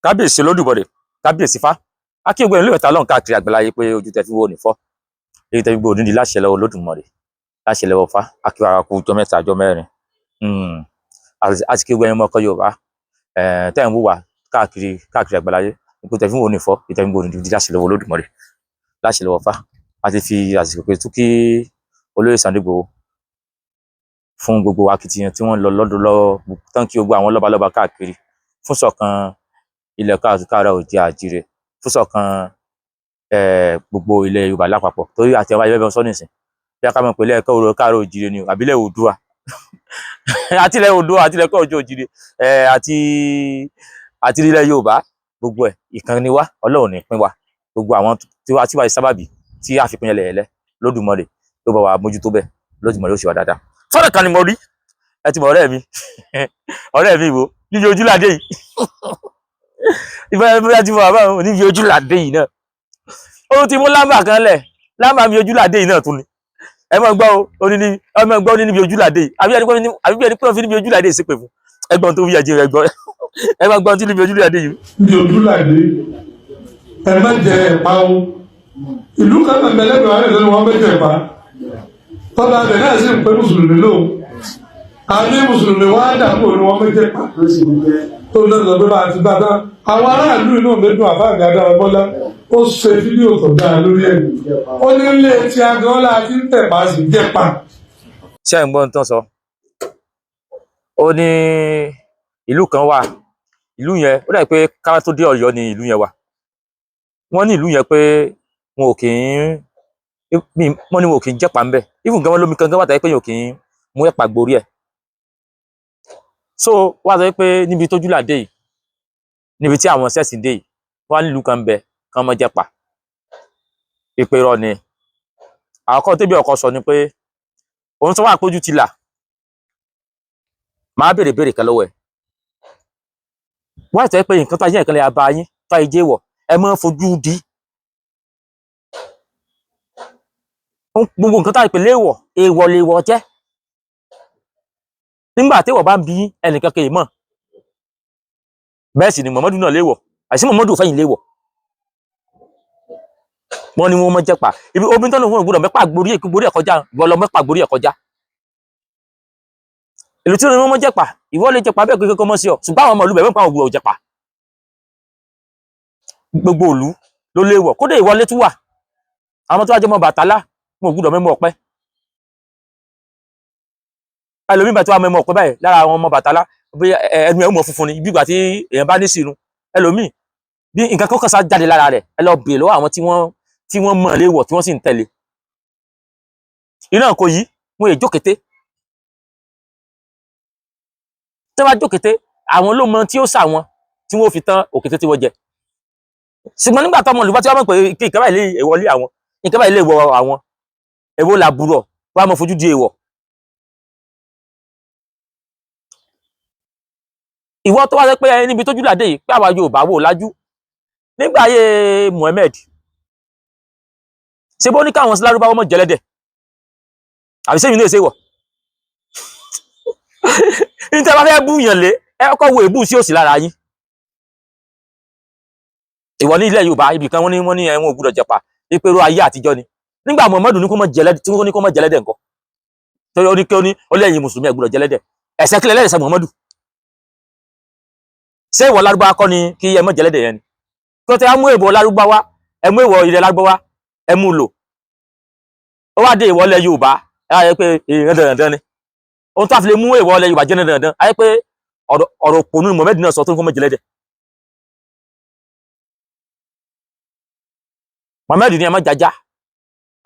kábíyèsí Olódùmarè, kábíyèsí Ifá, akíwé ìlú ìta lọ́hùn káàkiri àgbáláyé pé ojú tẹ fi wo ní fọ́, èyí tẹ fi gbòòdì ní láṣẹ lọ́wọ́ Olódùmarè, láṣẹ lọ́wọ́ Ifá, akíwé ara kú ọjọ́ mẹ́ta ọjọ́ mẹ́rin. Àti kí gbẹ̀yìn ọmọkọ Yorùbá tẹ́ ń wò wá káàkiri àgbáláyé ipò tẹ fi wo ní fọ́, èyí tẹ fi gbòòdì ní láṣẹ lọ́wọ́ Olódùmarè, láṣẹ lọ́wọ́ Ifá. A ti fi àsìkò pé tún kí olóyè Sunday Igboho fún gbogbo akitiyan tí wọ́n lọ lọ́dún lọ́wọ́ tán, kí gbogbo àwọn lọ́balọ́ba káàkiri fún ṣọ̀kan ilẹ̀ káàárọ̀ oòjíire, fún ṣọ̀kan gbogbo ilẹ̀ Yorùbá lápapọ̀, torí àti àwọn ayẹyẹ sọ nìsín bí a ká mọ̀ pé ilẹ̀ káàárọ̀ oòjíire ni àbí ilẹ̀ Oòduà àti ilẹ̀ Oòduà àti ilẹ̀ káàárọ̀ oòjíire àti ilẹ̀ Yorùbá, gbogbo ẹ̀ ìkan ni wá, Ọlọ́run ní pín wa, gbogbo àwọn tí wàá sábàbí tí a fi pín yẹlẹyẹlẹ, Lódùmarè ló bá wa mójútó bẹ́ẹ̀, Lódùmarè ó sì wá dáadáa. Sọ́dọ̀ kan ni mo rí, ẹ ti mọ ọ̀rẹ́ mi ọ̀rẹ́ mi wo níbi ojúládé yìí ìfẹ́ tí mo wà báwọn níbi ojúládé yìí náà, ó ti mú lámbà kan lẹ̀, lámbà mi ojúládé yìí náà tún ni, ẹ mọ̀ gbọ́ ó ní ọmọ ẹgbọ́ ní níbi ojúládé yìí, àbí ẹni pé wọ́n fi níbi ojúládé yìí ṣépè fún ẹgbọ́n tó fi ẹjẹ rẹ gbọ́ ẹ mọ̀ gbọ́n tí níbi ojúládé yìí. níbi ojúládé ẹ má jẹ ẹ̀pà o, ìlú kan náà mẹlẹ́bí wa lẹ́nu wọn bẹ́ jẹ ẹ̀pà, tọ́lá bẹ̀ náà sì ń pẹ́ mùsùlùmí lò, àní mùsùlùmí wá dàpọ̀ ni wọ́n bẹ́ jẹ ẹ̀pà tó ń lọ́dọ̀ pé bá a ti bá dá àwọn aráàlú inú mẹ́dùn àfáàgà dára bọ́lá ó ṣe fídíò tó dáa lórí ẹ̀, ó ní ilé tí a gan láti ń tẹ̀pá sí jẹ́pà. ṣé ẹ̀ ń gbọ́ ń tán sọ, ó ní ìlú kan wà, ìlú yẹn ó dà pé ká tó dé Ọ̀yọ́ ni ìlú yẹn wà, wọ́n ní ìlú yẹn pé wọn ò kì í jẹ́pà ń bẹ̀, even gan wọn lómi kan gan wà tàbí pé wọn ò kì í mú ẹ̀pà gborí ẹ̀. So wá sọ pé níbi tójúládé yìí, níbi tí àwọn sẹ́ẹ̀sì dé yìí, wọ́n nílùú kan bẹ kán mọ́ jẹ́pà, ìpè rọ ni àkọ́kọ́ tẹ́bí ọkọ sọ ni pé òun sọ wà pójú ti là, máa béèrè kan lọ́wọ́ ẹ̀, wọ́n àti pé nǹkan tó ayé nǹkan lè abá yín tó ayé jẹ́ wọ̀ ẹ mọ́ fojú di gbogbo nǹkan tó ayé pé léèwọ̀ èèwọ̀ jẹ́, nígbà tí èèwọ̀ bá ń bí ẹnìkan kì í mọ̀, bẹ́ẹ̀ sì ni Muhammadu náà léèwọ̀, àìsí Muhammadu fẹ́yìn léèwọ̀, wọ́n ní wọ́n mọ́ jẹ́pà, ibi omi tó ń wọ́n gbọ́dọ̀ mẹ́pà gborí ẹ̀ kọjá, ìwọ lọ mẹ́pà gborí ẹ̀ kọjá, ìlú tí wọ́n mọ́ jẹ́pà, ìwọ lè jẹ́pà bẹ́ẹ̀ kékeré mọ́ sí ọ, ṣùgbọ́n àwọn ọmọ ìlú bẹ̀rẹ̀ mẹ́pà ògbò jẹ́pà, gbogbo ìlú ló léèwọ̀, kódé ìwọlé tún wà, àwọn tó wá jẹ́ mọ́ Bàtálá wọn ò gbọ́dọ̀ mẹ́mọ́ ọ̀pẹ, ẹlòmíì bá tí wàá mẹ́mọ́ ọ̀pẹ báyìí lára àwọn ọmọ Bàtálá ẹnu ẹ̀ mọ̀ funfun ni bí ìgbà tí èèyàn bá ní sínú, ẹlòmíì bí nǹkan kọ́kọ́ sá jáde lára rẹ̀ ẹ lọ bèèrè lọ́wọ́ àwọn tí wọ́n mọ̀ léèwọ̀ tí wọ́n sì ń tẹ̀lé. Iná kò yí wọn èjó kété, tí wọ́n bá jó kété àwọn ló mọ tí ó sà wọn tí wọ́n fi tán òkété tí wọ́n jẹ, ṣùgbọ́n nígbà tọ́mọ olùbá tí wọ́n mọ̀ pé kí ìkẹ́bà ilé ìwọlé àwọn ìkẹ́bà ilé ìwọ àwọn èwo làbúrò wọ́n á mọ fojú di èèwọ̀. Ìwọ tó wá sẹ́ pé níbi tójúládé yìí pé àwa Yorùbá wò lájú nígbà ayé Muhammad ṣe bó ní káwọn sí Lárúbáwọ́ mọ́ jẹlẹ́dẹ̀ àbí sẹ́yìn ní èsè wọ̀ ní tẹ́ bá fẹ́ bú yàn lé ẹ kọ́kọ́ wo èbú sí òsì lára yín. Ìwọ ní ilẹ̀ Yorùbá ibì kan wọ́n ní ẹ̀wọ̀n ògbúdọ̀ jẹpa ìpèrò ayé àtijọ́ ni, nígbà Muhammad ní kó mọ́ jẹlẹ́dẹ̀ tí wọ́n ní kó mọ́ jẹlẹ́dẹ̀ nǹkan torí ó ní ẹ̀yin mùsùlùmí ẹ gbọ́dọ̀ jẹlẹ́dẹ̀, ẹ̀ṣẹ̀ kílẹ̀ lẹ́sẹ̀ Muhammad. Ṣé ìwọ Lárúbáwá kọ́ ni kí ẹ mọ́ jẹlẹ́dẹ̀ yẹn ni? Tó tẹ́ mú èèwọ̀ Lárúbáwá ẹ mú èèwọ̀ ilẹ̀ Lárúbáwá ẹ mú lò, ó wá dé ìwọlẹ̀ Yorùbá ẹ wáyé pé èèyàn dandan ni, ohun tó a fi lè mú ìwọlẹ̀ Yorùbá jẹ́ dandan ayé pé ọ̀rọ̀ òpònú Muhammad náà sọ tó ń kó mọ́ jẹlẹ́dẹ̀. Muhammad ní ẹ má jájá,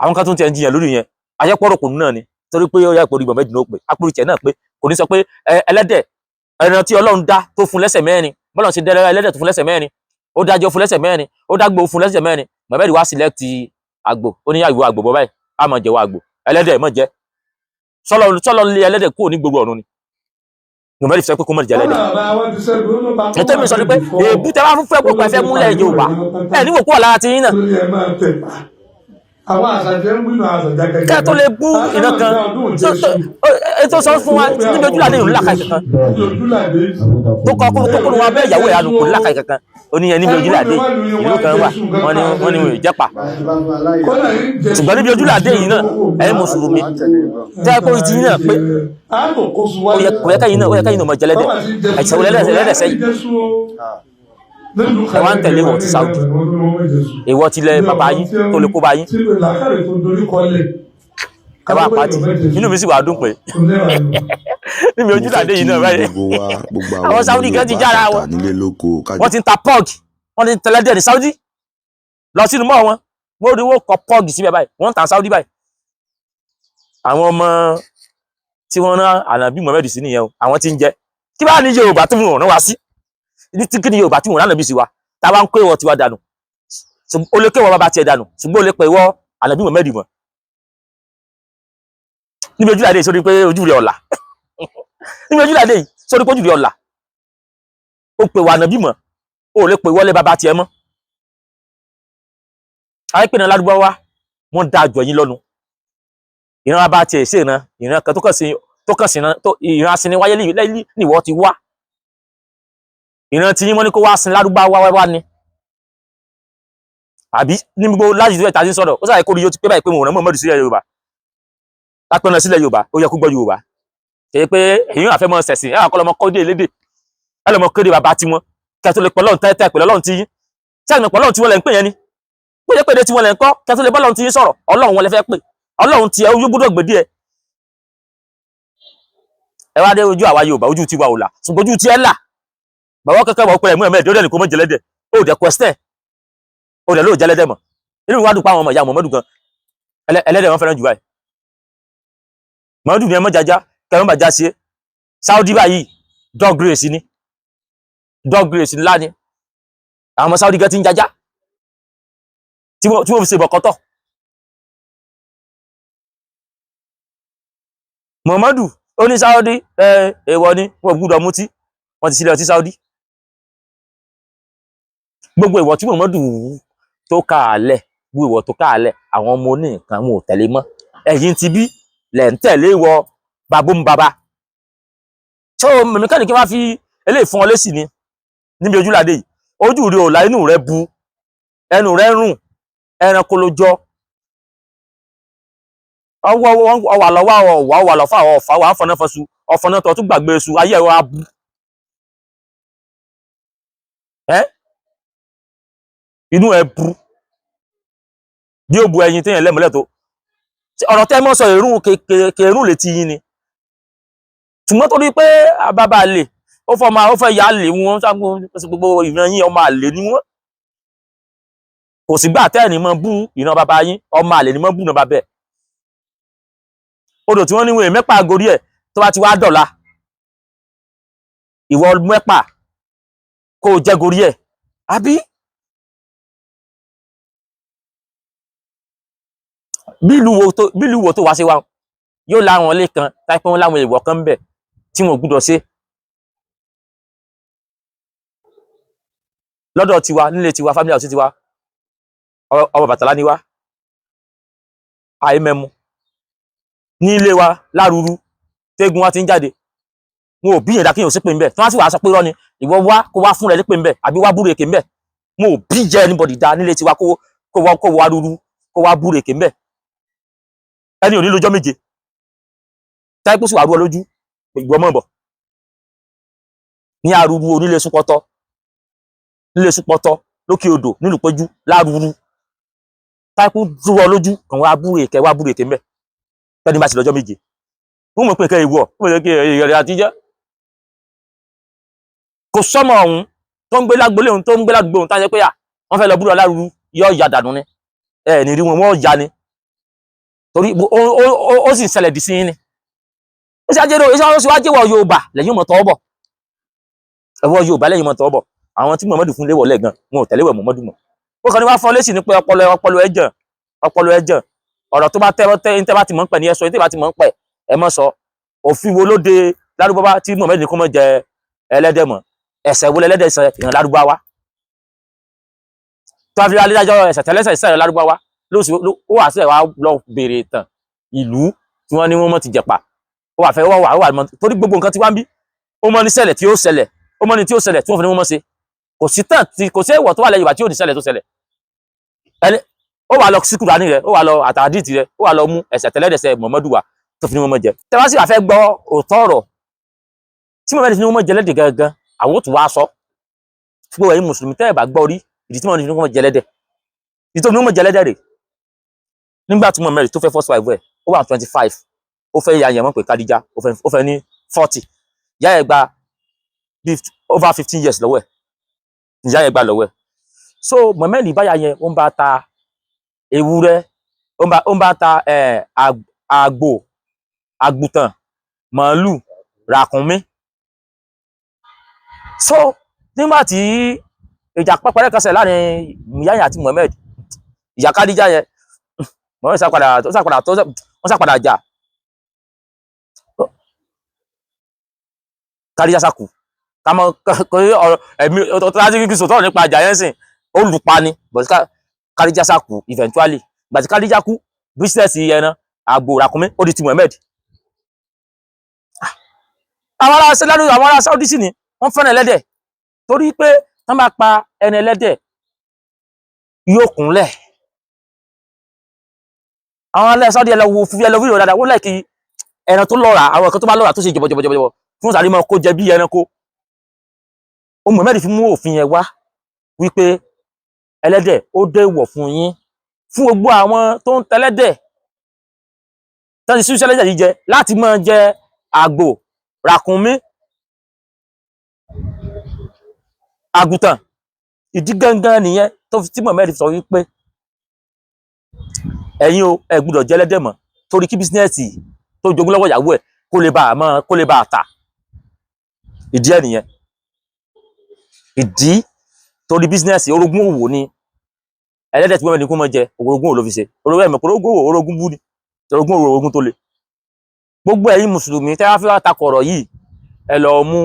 àwọn kan tó ń tẹ jiyàn lórí yẹn ayẹ́pọ̀rọ̀ òpònú náà ni, torí pé ó yẹ ìpòrí Muhammad náà pé apòrí tiẹ̀ náà pé kò ní sọ pé ẹlẹ́dẹ̀ ẹran tí Ọlọ́run dá tó fún lẹ́sẹ̀ mẹ́rin bọ́lá ṣe dẹ́rẹ́ ẹlẹ́dẹ̀ tó fún lẹ́sẹ̀ mẹ́rin ó dájọ́ fún lẹ́sẹ̀ mẹ́rin ó dágbò fún lẹ́sẹ̀ mẹ́rin, Muhammad wá sílẹ̀kì àgbò, ó ní ìwọ àgbò bọ́ báyìí á máa jẹ́wọ́ àgbò ẹlẹ́dẹ̀ mọ̀ jẹ́ sọ́lọ́ lé ẹlẹ́dẹ̀ kúrò ní gbogbo ọ̀run ni Muhammad fi sọ pé kó mọ̀ jẹ́ ẹlẹ́dẹ̀. ètò mi sọ ni pé èébú tẹ wá fún fẹ́ pọ̀ fẹ́ múlẹ̀ Yorùbá ẹ̀ níwò kúrò lára ti yín náà kẹ́ tó lè bú ìran kan ètò sọ fún wa níbi ojúládé ìlú làkàì kankan tó kọ́ wọn bẹ́ẹ̀ ìyàwó ìyanu kò ní làkàì kankan ó ní ẹni bí ojúlàdé ìlú kan wà wọ́n ní wọn ò jẹ́pà ṣùgbọ́n níbi ojúlàdé yìí náà ẹ̀yin mùsùlùmí tẹ́ kó ti yín náà pé kò yẹ kẹ́yìn náà mọ̀ jẹ́lẹ́dẹ̀ ẹ̀sẹ̀ wọlé lẹ́dẹ̀ sẹ́yìn ẹ wá ń tẹ̀lé wọn ti Saudi èèwọ̀ tilẹ̀ bàbá yín tó lè kó bá yín ẹ wá pàtì inú mi sì wà dùn pé níbi ojúlàdé yìí náà báyìí àwọn Saudi kan ti jára wọn wọ́n ti ń ta pọ́ọ̀gì wọ́n ti ń tẹ̀lẹ́dẹ̀ ní Saudi lọ sínú mọ́ wọn wọ́n rí wọ́n kọ pọ́ọ̀gì síbẹ̀ báyìí wọ́n ń ta Saudi báyìí àwọn ọmọ tí wọ́n rán Ànábì Muhammad sí nìyẹn o àwọn tí ń jẹ kí bá ní Yorùbá tó mú ọ̀ràn wá sí ní tí kí ni Yorùbá tí wọ́n rán Ànábì sí wa tá a bá ń kó ìwọ tiwa dànù ó lè kó ìwọ bàbá tiẹ̀ dànù ṣùgbọ́n ó lè pè ìwọ Ànábì Muhammad mọ́ níbi ojúlàdé sórí pé ojú rẹ̀ ọ̀la níbi ojúlàdé yìí sórí pé ojú rẹ̀ ọ̀la ó pè wà Ànábì mọ́ ó lè pè ìwọlé bàbá tiẹ̀ mọ́ àwọn ìpinnu ládùúgbò wa wọ́n da àjọ yín lọ́nu ìran bàbá tiẹ̀ ṣe ìran kan tó kàn sí ìran asinni wáyé lẹ́yìn níwọ̀ ti wá ìran tí yín wọ́n ní kó wá sin ládùúgbò wá ni àbí ní gbogbo láti ìdúró ìtají sọ̀rọ̀ ó sàyẹ kó rí yóò ti pé báyìí pé mo rán Muhammadu sílẹ̀ Yorùbá lápẹ́nà sílẹ̀ Yorùbá ó yẹ kó gbọ́ Yorùbá kìí pé èyí àfẹ́ mọ́ sẹ̀sìn ẹ̀wọ̀n kọ́ lọ́mọ kọ́dé elédè ẹlọ́mọ kéde bàbá tiwọn kí a tó lè pọ̀ lọ́run tẹ́tẹ́ pẹ̀lú Ọlọ́run tí yín tí àgbẹ̀ pọ̀ lọ́run tí wọ́n lẹ̀ ń pè yẹn ni pédépédé tí wọ́n lẹ̀ ń kọ́ kí a tó lè bọ́ lọ́run tí yín sọ̀rọ̀ Ọlọ́run wọn lè fẹ́ pè Ọlọ́run tí ẹ ojú gbọ́dọ̀ gbèdí ẹ wá dé ojú àwa Yorùbá ojú tiwa ò là ṣùgbọ́n ojú tí ẹ là bàbá kẹ́kẹ́ wọ́n pẹ́ ẹ̀mú ẹ̀mẹ́ ìdíọ́dẹ̀ nìkan mọ́ jẹlẹ́dẹ̀ ó dẹ̀ kwẹ́stẹ̀ ó dẹ̀ lóò jẹlẹ́dẹ̀ mọ̀ inú ìwádùn pa àwọn ọmọ ìyá Muhammadu gan ẹlẹ́dẹ̀ wọn fẹ́ràn jù báyìí Muhammadu ni ẹ mọ́ jaja kẹrin bàjá sí Saudi báyìí dog race ni dog race ńlá ni àwọn ọmọ Saudi gan ti ń jaja tí wọ́n fi ṣe bọ̀kọ́tọ̀ Muhammadu ó ní Saudi èèwọ̀ ni wọ́n gbúdọ̀ mutí wọ́n ti sílẹ̀ ọtí Saudi gbogbo ìwọ̀ tí Muhammadu tó káàlẹ̀ gbogbo ìwọ̀ tó káàlẹ̀ àwọn ọmọ oní nǹkan wọn ò tẹ̀lé mọ́ ẹ̀yin ti bí lẹ̀ ń tẹ̀lé wọ babum baba ṣé o mẹ̀míkánì kí wọ́n fi eléyìí fún ọ lésì ni níbi ojúlàdé yìí ojú rẹ ò la inú rẹ bu ẹnu rẹ rùn ẹranko ló jọ ọwà lọ́wọ́ ọwà lọ́fà ọ̀fà wà á fọ̀nà fọ̀sù ọ̀fọ̀nà tó tún gbàgbé su ayé ẹ̀rọ abu inú ẹ bu bí ó bu ẹyin téèyàn lẹ́mọ̀lẹ́ tó ọ̀rọ̀ tẹ́ mọ́ sọ kèrún létí yín ni ṣùgbọ́n torí pé bàbá àlè ó fẹ́ yà lè wọn gbogbo ìran yín ọmọ àlè ni wọ́n kò sígbà tẹ́ẹ̀ni mọ́ bú ìran bàbá yín ọmọ àlè ni mọ́ bú ìran bàbá ẹ̀ odò tí wọ́n níwọ̀n mẹ́pà gorí ẹ̀ tó bá ti wá dọ̀la ìwọ mẹ́pà kó o jẹ́ gorí ẹ̀ àbí bílù wo tó wá sí wa yóò láwọn ilé kan táìpé wọn láwọn èèwọ̀ kan ń bẹ tí wọn ò gbúdọ̀ ṣe lọ́dọ̀ tiwa nílé tiwa family house tiwa ọmọ Bàtálá ni wá àìmẹ́mu ní ilé wa lárúurú tẹ́gun wa ti ń jáde wọn ò bí yẹn dákíyàn sí pé ń bẹ tí wọ́n sì wá sọ pé rọ́ ni ìwọ wá kó wá fún rẹ nípe ń bẹ àbí wá búrèkè ń bẹ wọn ò bí jẹ́ anybody dá nílé tiwa kó wá rúurú kó wá búrèkè ń bẹ ẹni ò ní lọ́jọ́ méje táìpù sì wà rú ọ lójú ìgbọ́ mọ̀ bọ̀ ní arúurú onílé súpọ́tọ́ lókè odò nílùú péjú lárúurú táìpù rú ọ lójú kàn wá búrèkè ń bẹ tẹ́ni bá sì lọ́jọ́ méje wọ́n mọ̀ pé kẹ́ ìwọ̀ wọ́n mọ̀ pé ìrẹ̀ àtijọ́ kò sọ́mọ ọ̀hún tó ń gbé lágbólé ohun tó ń gbé lágbó ohun táyẹ pé à wọ́n fẹ́ lọ búrọ̀ lárúurú yọ ìyá dànù ni ẹ̀ ní rí wọn wọ́n ya ni torí ó sì ṣẹlẹ̀ dì sí yín ni ó sì wájẹ́ wọ Yorùbá lẹ́yìn mọ̀ tọ́ bọ̀ ẹ̀wọ̀ Yorùbá lẹ́yìn mọ̀ tọ́ bọ̀ àwọn tí Muhammadu fún léwọ̀ lẹ́gàn wọn ò tẹ̀lé wẹ̀ Muhammadu mọ̀ ó kàn ní wá fọ́ lẹ́sì ní pé ọpọlọ ẹ̀jẹ̀ ọ̀rọ̀ tó bá tẹ́ bá ti mọ̀ ń pẹ̀ ní ẹ̀sọ́ tí bá ti mọ̀ ń pẹ̀ ẹ mọ́ sọ òfin wo ló de lárúbáwá tí Muhammadu ní kó mọ̀ jẹ ẹlẹ́dẹ̀ mọ̀ ẹ̀ṣẹ̀ wo lẹ́lẹ́dẹ̀ sẹ ìran lárúbáwá tó a fi alédájọ́ ẹ̀ṣẹ̀ tẹ́lẹ́sẹ̀ ìṣẹ̀rẹ̀ lárúbáwá ó wà sí ẹ̀wà lọ bèèrè ìtàn ìlú tí wọ́n ní wọ́n mọ̀ ti jẹ̀pà ó wà fẹ́ wà torí gbogbo nǹkan tí wá ń bí ó mọ̀ ní ṣẹlẹ̀ tí ó ṣẹlẹ̀ ó mọ̀ ní tí ó ṣẹlẹ̀ tí wọ́n fi ní wọ́n mọ̀ ṣe kò sí tán tí kò sí èèwọ̀ tó wà lẹ́yìn ìgbà tí ò ní ṣẹlẹ̀ tó ṣẹlẹ̀ ẹni ó wà lọ sí Kùránì rẹ̀ ó wà lọ àtàdìtì rẹ̀ ó wà lọ mú ẹsẹ̀ tẹ́lẹ̀dẹ̀sẹ̀ Muhammadu wa tó fi ní wọ́n jẹ tẹ́ bá sì wà fẹ́ gbọ́ òótọ́ ọ̀rọ̀ tí Muhammadu fi ní wọ́n jẹ lẹ́dẹ̀ gangan àwọn tó wá sọ fún ẹ̀yin mùsùlùmí tẹ́ ẹ̀ bá gbọ́ rí ìdí tí Muhammadu fi ní wọ́n jẹ lẹ́dẹ̀ ìdí tó fi ní wọ́n jẹ lẹ́dẹ̀ rẹ̀ nígbà tí Muhammadu tó fẹ́ first wife ẹ̀ ó wà 25 ó fẹ́ ya yẹ̀mọ́ pé Khadija ó fẹ́ ní 40 ìyá ẹ̀ gba over 15 years lọ́wọ́ ẹ̀ ìyá ẹ̀ gba lọ́wọ́ ẹ̀ so Muhammadu báyà yẹn ó ń bá ta ewúrẹ́ ó ń bá ta àgbò àgùtàn màálù ràkúnmí so nígbà tí ìjà pẹ́pẹ́rẹ́ kan ṣẹlẹ̀ láàrin Ìyá àti Muhammad ìjà Khadija yẹn Muhammad sápadà jà Khadija sákù kámọ́ ẹ̀mí ọ̀tọ́lájí kí sọ̀tọ̀ nípa àjà yẹn sìn olùpani but Khadija sákù eventually ìgbà tí Khadija kú bísínẹ́sì ẹran àgbò ràkúnmí ó di ti Muhammad àwọn ará Saudi sì ni wọ́n fẹ́ràn ẹlẹ́dẹ̀ torí pé wọ́n bá pa ẹni ẹlẹ́dẹ̀ yóò kúnlẹ̀ àwọn alẹ́ Saudi ẹlẹ́wọ̀ fífi ẹlẹ́wọ̀ fídíò dáadáa wọ́n lẹ́ẹ̀kì ẹran tó lọ́ra àwọn ẹ̀kan tó bá lọ́ra tó ṣe jọbọjọbọjọbọ fún sàrí mọ́ kó jẹ bí ẹranko ó Muhammad fi mú òfin yẹn wá wípé ẹlẹ́dẹ̀ ó déwọ̀ fún yín fún gbogbo àwọn tó ń tẹlẹ́dẹ̀ tó ń ṣiṣẹ́ ẹlẹ́dẹ̀ jíjẹ láti máa jẹ àgbò ràkúnmí àgùtàn ìdí gangan nìyẹn tó fi tí Muhammad sọ wípé ẹ̀yin o ẹ gbọ́dọ̀ jẹ ẹlẹ́dẹ̀ mọ́ torí kí bísínẹ́sì tó jogún lọ́wọ́ ìyàwó ẹ̀ kó lè bá a tà ìdí ẹ̀ nìyẹn ìdí torí bísínẹ́sì orogún òwò ni ẹlẹ́dẹ̀ tí wọ́n ní kó mọ́ jẹ orogún òwò ló fi ṣe orogún bú ni orogún tó le gbogbo ẹ̀yin mùsùlùmí tẹ́ wá fi wá takọ̀ ọ̀rọ̀ yìí ẹ lọ mú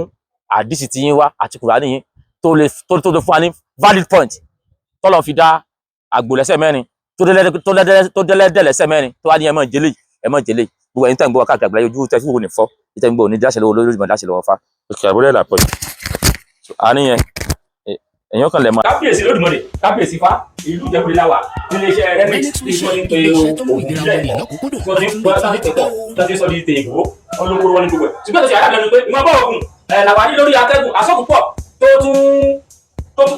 àdìsí ti yín wá àti Kùránì yín tó lè fún wa ní valid point tọ́lọ̀ fi dá àgbò lẹ́sẹ̀ mẹ́rin tó dẹ́lẹ́dẹ̀ lẹ́sẹ̀ mẹ́rin tó wá ní ẹ má jẹ́lẹ̀ gbogbo ẹ̀yin tẹ́ ń gbọ́ káàkiri àgbáyé ojú tẹ́ fún òní fọ́ ìtẹ́ ń gbọ́ òní dáṣẹ́ lọ́wọ́ lórí ìmọ̀ dáṣẹ́ lọ́wọ́ fa òkè àbúrò ẹ̀ làpọ̀ yìí àníyàn èèyàn kan lẹ̀ mọ́. kábíyèsí lódìmọ̀lẹ̀ kábíyèsí fa ìlú ìjẹ́kùnrin láwà níléeṣẹ́ remix tí wọ́n ti ń pe òògùn ilé ẹ̀kọ́ tí wọ́n ti ń pọ́ sáà tẹ̀kọ́ tó ti sọ di ìtẹ̀ ìbò olówó wọn ní gbogbo ẹ̀. ṣùgbọ́n tó ṣe àyàlẹ́nu pé ìwọ̀n bá òògùn làwà ní lórí atẹ́gùn asọ́kùpọ̀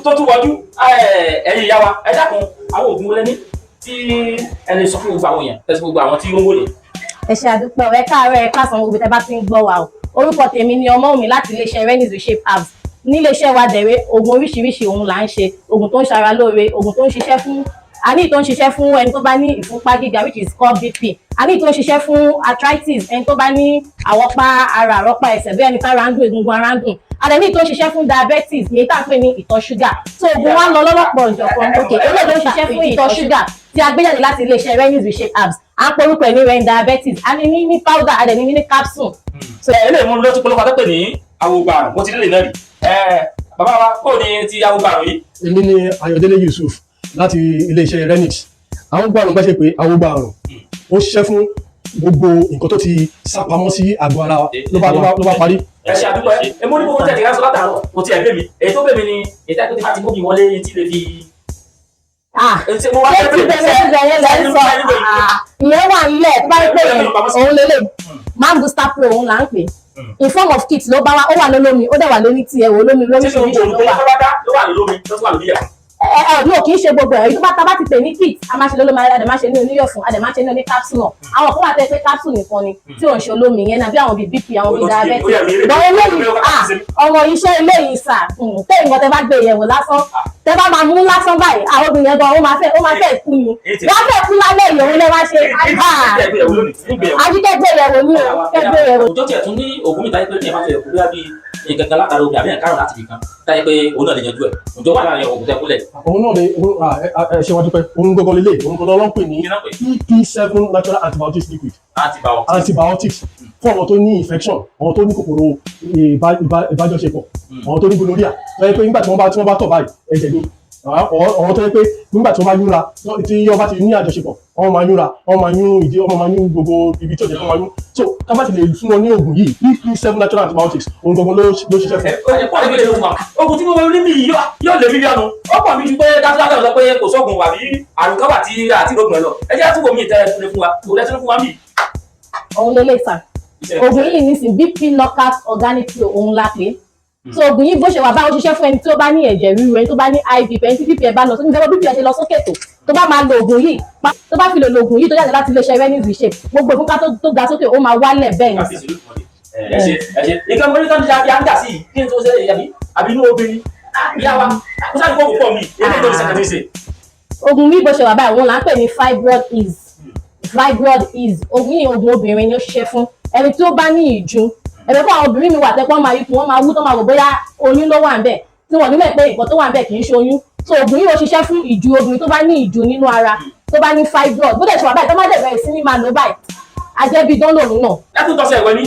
tó tún wọjú ẹ̀yìn ìyá wa ẹ dákun àwọn òògùn wọlé ní tí ẹni sọ fún gbogbo àwọn èèyàn tẹ́sí gbogbo àwọn tí ó ń wọlé. ẹ ṣe àdúpẹ́ ẹ káàárọ̀ ẹ káàsán gbogbo tẹ́ bá ti ń gbọ́ wa o orúkọ tèmi ni Ọmọ́wùmí láti iléeṣẹ́ Renix Reshape Herbs níléeṣẹ́ wa dẹ̀rẹ́ oògùn oríṣiríṣi òun là ń ṣe oògùn tó ń ṣara lóore oògùn tó ń ṣiṣẹ́ fún àní tó ń ṣiṣẹ́ fún ẹni tó bá ní ìfúnpá gíga which is called BP àní tó ń ṣiṣẹ́ fún arthritis ẹni tó bá ní àwọ̀pá ara àrọ́pá ẹsẹ̀ bí ẹni tára ń dùn egungun ara ń dùn àdẹ̀ní tó ń ṣiṣẹ́ fún diabetes èyí tá à ń pè ní ìtọ̀ ṣúgà tó oògùn wa lọ lọ́lọ́pọ̀ ìjọ̀kan òkè eléyìí ló ń ṣiṣẹ́ fún ìtọ̀ ṣúgà tí a gbé jáde láti iléeṣẹ́ Renix Reshape Herbs à ń porúkọ ẹ̀ ní ren diabetes a ní ní powder àdẹ̀ní ní capsule. eléyìí mú lọ́tún polówó akẹ́pẹ́ ní awogba àrùn wọ́n ti lè náà rí bàbá wa kó ní ti awogba àrùn yìí. èmi ni Ayọ̀délé Yusuf láti iléeṣẹ́ Renix awogba àrùn gbẹ́sẹ̀ pé awogba àrùn ó ṣiṣẹ́ fún gbogbo nǹkan tó ti sápamọ́ sí àgọ́ ara wa ló bá parí. ẹ ṣe àdúgbò ẹ mo ní gbogbo tẹ̀sí láti látàárọ̀ kò tí ẹ bẹ́ mi èyí tó bẹ́ mi ni ìtẹ́kùn tí bá ti mú mi wọlé tí lè fi. ṣé ti bẹ̀rẹ̀ ìbẹ̀rẹ̀ lẹ́ sọ ìyẹn wà nílẹ̀ tó bá ń pè é òun lélẹ̀ man booster pro òun là ń pè in form of kit ló bá wá ó wà lólómi ó dẹ̀ wà lórí tiẹ̀ wò lómi ṣíṣe ló wà lómi tó wà lórí ẹ̀. No, kì í ṣe gbogbo ẹ̀ tá bá ti pè ní kit a máa ṣe lólómi a máa ṣe ní oníyọ̀fun a máa ṣe ní oní capsule àwọn kan wà tẹ́ pé capsule nìkan ni tí ò ń ṣe olómi yẹn náà bí àwọn bíi BP àwọn bíi diabetes bọ́n eléyìí ọmọ iṣẹ́ eléyìí sà tẹ́ nǹkan tẹ́ bá gbé yẹ̀wò lásán tẹ́ bá máa mú lásán báyìí àwọn obìnrin yẹn gan ó máa fẹ́ kú ni wọ́n fẹ́ kú lálẹ́ ìyẹ̀wò lẹ́ wá ṣe àjíkẹ́gbé yẹ̀wò ní kẹ́gbé yẹ̀wò. òjò tiẹ̀ tún ní ògùn mi táyé pé ní ẹ̀ bá fẹ́ kú bí ìkankan látara obì àbí ẹ̀kárọ̀ láti fi kan táyé pé òun náà lè yanjú ẹ̀ òjò wà láàrin ògùn tẹ́ kúlẹ̀. òun náà lè ṣe wájú pé òun gbogbo lélẹ̀ òun gbogbo ló ń pè ní EP7 natural antibiotics liquid antibiotics fún àwọn tó ní infection àwọn tó ní kòkòrò ìbájọṣepọ̀ àwọn tó ní gonorrhea táyé pé nígbà tí wọ́n bá tọ̀ báyìí ẹ̀jẹ̀ ni ọ̀rọ̀ tó yẹ pé nígbà tí wọ́n bá yúnra tí ọba ti ní àjọṣepọ̀ wọ́n máa yúnra wọ́n máa yún ìdí wọ́n máa yún gbogbo ibi tí ó jẹ́ kó máa yún so ká bá ti lè fún wọn ní oògùn yìí E7 natural antibiotics ohun gbogbo ló ṣiṣẹ́ fún. ẹ̀kọ́ àdébílẹ̀ ló wà ogun tí mo rí mi yìí yóò lè mílíọ̀nù ó pọ̀ mi ju pé dájúdájú sọ pé kò sóògùn wà bí àrùn kan wà tí àti ìrògùn ẹ̀ lọ ẹ jẹ́ àtúwò mi ìtẹ́lẹ̀ fún wa kò lẹ́sìn fún wa mí. òun lélẹ̀ sà oògùn yìí ní sìn BP knockout organic flow òun la pé so oògùn yìí bó ṣe wà bá ó ṣiṣẹ́ fún ẹni tí ó bá ní ẹ̀jẹ̀ ríru ẹni tó bá ní IV ẹni tí BP ẹ bá lọ sókè nígbà BP ẹ ṣe lọ sókè tó bá máa lo oògùn yìí tó bá fi lo oògùn yìí tó jáde láti iléeṣẹ́ Renix Reshape gbogbo ìfúnpá tó ga sókè ó máa wálẹ̀ bẹ́ẹ̀ ni. ẹ ṣe nǹkan mo ní tán ya ń gà sí yìí kí n tó ṣe àbí inú obìnrin ìyá wa kó sáré kó pọ̀ mi èmi tó ní sẹ́kẹ̀tì ṣe. oògùn yìí bó ṣe wà báyìí òun là ń pè ní fibroid ease oògùn yìí oògùn obìnrin ni ó ṣiṣẹ́ fún ẹni tí ó bá ní ìjú ẹ̀rọ fún àwọn obìnrin mi wà tẹ́pọ́n máa yí fún wọn máa wú tó máa rò bóyá oyún ló wà ń bẹ̀ tí wọ́n nílẹ̀ pé nǹkan tó wà ń bẹ̀ kì í ṣe oyún so oògùn yìí ó ṣiṣẹ́ fún ìjú obìnrin tó bá ní ìjú nínú ara tó bá ní fibroid bó dẹ̀ ṣe wà báyìí tó má dẹ̀ bẹ̀rẹ̀ sí ní máa lò báyìí ajẹ́bí dán lòun náà. látún tọ́sẹ̀ ìwé ní.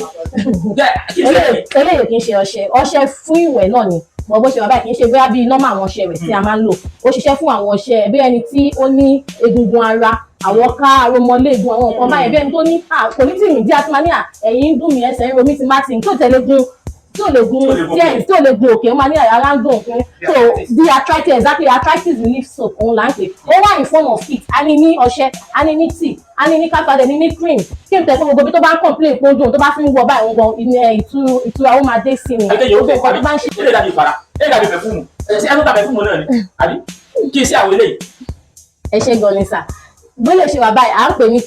eléyìí kì í ṣe ọṣẹ fún ìwẹ̀ náà ni bó ṣe wà báyìí kì í ṣe bóyá bíi nọ́mà àwọn ọṣẹ rẹ̀ tí a máa ń lò ó ṣiṣẹ́ fún àwọn ọṣẹ bí ẹni tí ó ní egungun ara àwọn ká aromọléegun àwọn nǹkan báyẹn bí ẹni tó ní kò ní tì mí díẹ̀ tí máa ní ẹ̀yìn ń dùn mí ẹsẹ̀ ń ro mí ti má ti ń tó tẹ̀lé gun tí ò lè gun díẹ̀ tí ò lè gun òkè ó máa ní ara ń dùn òkun so the arthritis exactly arthritis relief soap òun là ń pè ó wà in form of kit a ní ní ọṣẹ a ní ní tea a ní ní káfíńtà ní cream kí n tẹ̀ fún gbogbo bí tó bá ń complain pé ó dùn tó bá fi ń wọ báyìí gan ìtura ó máa dé sí ni gbogbo nǹkan tó bá ń ṣe. ilé ìdàbí ìfara ilé ìdàbí pẹ̀fúmù ẹ̀sìn ẹ̀sìn pẹ̀fúmù náà ni àbí kí n ṣe àwọn eléyìí. ẹ ṣe gan ni sà bó lè ṣe wà báyìí à ń pè ní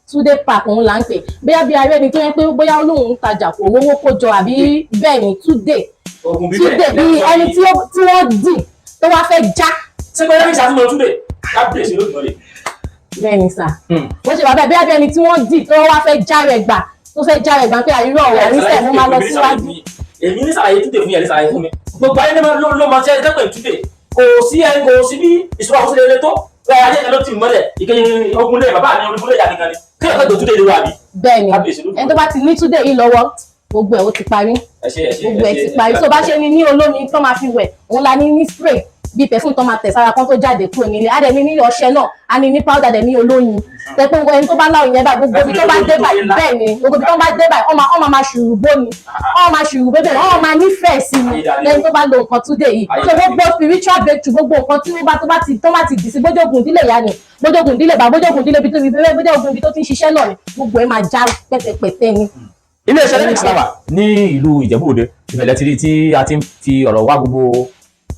two-day pack òun là ń pè bóyá bí arẹ ni tó yẹ pé bóyá olóhùn ń tajà kò rówó kó jọ àbí bẹ́ẹ̀ ni two-day bí ẹni tí wọ́n dì tó wá fẹ́ já. ṣé pé ẹni ṣàtúnmọ̀ túnbẹ̀ kábíyèsí ló dùn ọ́ lè. bẹ́ẹ̀ ni sà bó ṣe wà báyìí bóyá bí ẹni tí wọ́n dì tó wá fẹ́ já rẹ̀ gbà tó fẹ́ já rẹ̀ gbà pé àríwọ̀ ọ̀rọ̀ níṣẹ́ mo máa lọ síwájú. èmi ní sàlàyé túnbẹ̀ fún yẹn ní sàlàyé fún mi gbogbo ayé ló máa ṣe ẹgbẹ́ túnbẹ̀ kò sí bí ìṣúra kó ṣe lè tó ayé ẹ ló ti mọ́lẹ̀ ìkẹyìn ogun lé bàbá mi ogun lé ìyá nìkan ni kí ọ̀gá ìdòtúndé ìlú wa bí. bẹ́ẹ̀ni ẹni tó bá ti ní túnde yìí lọ́wọ́ gbogbo ẹ̀ ó ti parí gbogbo ẹ̀ ti parí tó bá ṣe ní olómi tó máa fi wẹ̀ òun la ní spray bí perfume tó máa tẹ̀ sára kan tó jáde kúrò nílé á dẹ̀ ní ọṣẹ náà á ní powder dẹ̀ ní olóyin tẹ́pẹ́ ẹni tó bá láwọn yẹn báyìí gbogbo ibi tó bá dé báyìí bẹ́ẹ̀ ni gbogbo ibi tó bá dé báyìí ọmọ máa ṣùrù bó ni ọmọ máa ṣùrù bébè ọmọ máa nífẹ̀ẹ́ sí ni lẹ́yìn tó bá lo nǹkan túnde yìí so gbogbo spiritual breakthrough gbogbo nǹkan tí tó bá ti dì sí bójógun ìdílé ìyá ni bójógun ìdílé bá bójógun ìdílé ibi tó ti ń ṣiṣẹ́ náà ni gbogbo ẹ̀ máa já pẹ́tẹpẹ́tẹ ni. iléeṣẹ́ Renix wà ní ìlú Ìjẹ̀bú-Òde ìbẹ̀lẹ̀ tí tí a ti ń fi ọ̀rọ̀ wá gbogbo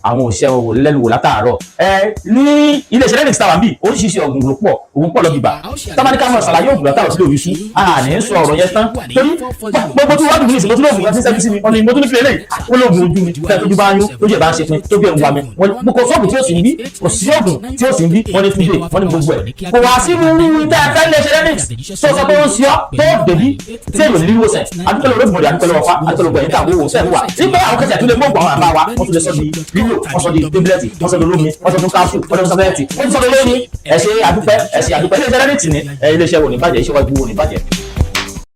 àwọn òṣìṣẹ́ lẹ́nu wò látàárọ̀ ní iléeṣẹ́ Renix wà bí oríṣiríṣi ọ̀gùn ló pọ̀ òun pọ̀ lọ bìbà tábàdíkà mọ̀ ṣàlàyé ògùn látàárọ̀ sílẹ̀ òyìṣú àní sọ ọ̀rọ̀ yẹn tán torí gbogbo tí wọ́n dùn ní ìsìn mo tún lóògùn kan tí ń sẹ́bí sí mi ọ̀nà ìmọ̀ tó ní fìlẹ̀ lẹ́yìn ó lóògùn ojú mi fẹ́ẹ́ tójú bá ń yún lójú ẹ̀ bá ń ṣe pin tó bí ẹ̀ ń wa mi mo kò sọ́ọ̀gùn tí ó sì ń bí kò sí ọ̀gùn tí ó sì ń bí wọ́n ní túnde wọ́n ní gbogbo ẹ̀ kò wá sí irú dáadáa iléeṣẹ́ Renix tó sọ pé ó ń ṣe ọ́ tó dèbí tí èèyàn nílùú ọ̀sẹ̀ adúpẹ́lẹ́ olóògùn rẹ̀ adúpẹ́lẹ́ ọ̀fà adúpẹ́lẹ́ ọ̀gbẹ̀yìn tàbí owó sẹ́nu wà nígbà àwọn kẹsẹ̀ tó lè mú ọ̀gbọ̀n àwọn àbá wa wọ́n tún lè sọ di lílò wọ́n sọ di tablet wọ́n sọ di olómi wọ́n sọ di káfù wọ́n sọ di sọ́fẹ́ẹ̀tì wọ́n sọ di lónìí ẹ ṣé adúpẹ́ iléeṣẹ́ Renix ní iléeṣẹ́ wo ní bàjẹ́ iṣẹ́ wájú wo ní bàjẹ́.